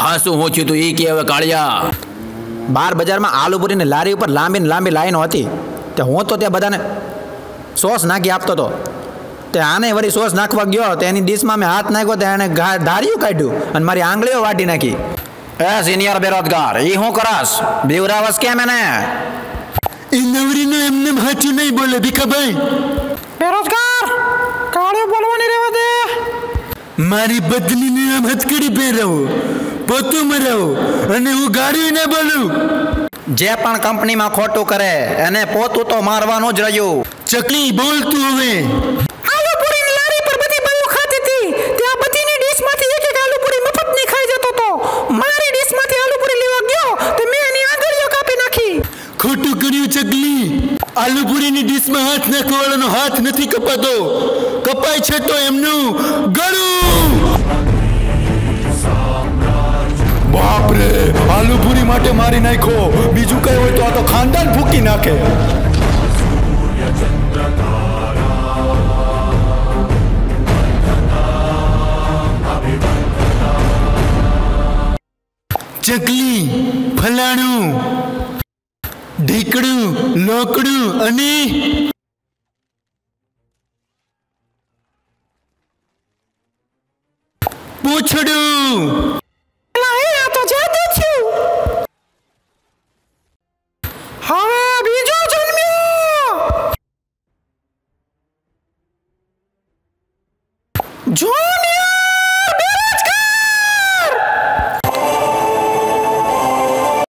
હા શું હું થયું તું એ કે હવે કાળિયા? બાર બજારમાં આલુ પૂરીની લારી ઉપર લાંબી ને લાંબી લાઈનો હતી. તે હું તો ત્યાં બધાને સોસ નાખી આપતો હતો. તે આને વળી સોસ નાખવા ગયો તો એની ડીશમાં મેં હાથ નાખ્યો તો એણે ધાર્યું કાઢ્યું અને મારી આંગળીઓ વાટી નાખી. એ સિનિયર બેરોજગાર એ હું કરાશ? બીવરાવસ કેમ એને? એ નવરીનો એમને હાચું નહીં બોલે ભીખાભાઈ. બેરોજગાર કાળિયો બોલવાની રહેવા દે. મારી બદનીને આમ હથકડી પહેરાવો, પોતું મરાવો અને હું ગાડી ન બોલું. જે પણ કંપનીમાં ખોટું કરે એને પોતું તો મારવાનું જ રહ્યું. ચકલી બોલતું હવે. આલુ પૂરીની લારી પર બધી બાઈઓ ખાતી હતી. ત્યાં બધીની ડીશમાંથી એક એક આલુ પૂરી મફતની ખાઈ જતો હતો. મારી ડીશમાંથી આલુ પૂરી લેવા ગયો તો મેં એની આંગળીઓ કાપી નાખી. ખોટું કર્યું ચકલી. આલુ પૂરીની ડીશમાં હાથ નાખવાળાનો હાથ નથી કપાતો, કપાય છે તો એમનું ગળું. બાપરે, આલુ પૂરી માટે મારી નાખો. બીજું કઈ હોય તો આ તો ખાનદાન ફૂકી નાખે. ચકલી, ફલાણું, ઢીકડું, લોકડું અને પૂંછડું. આ તો જાદુ થયું. હવે બીજો જન્મ્યો. જોને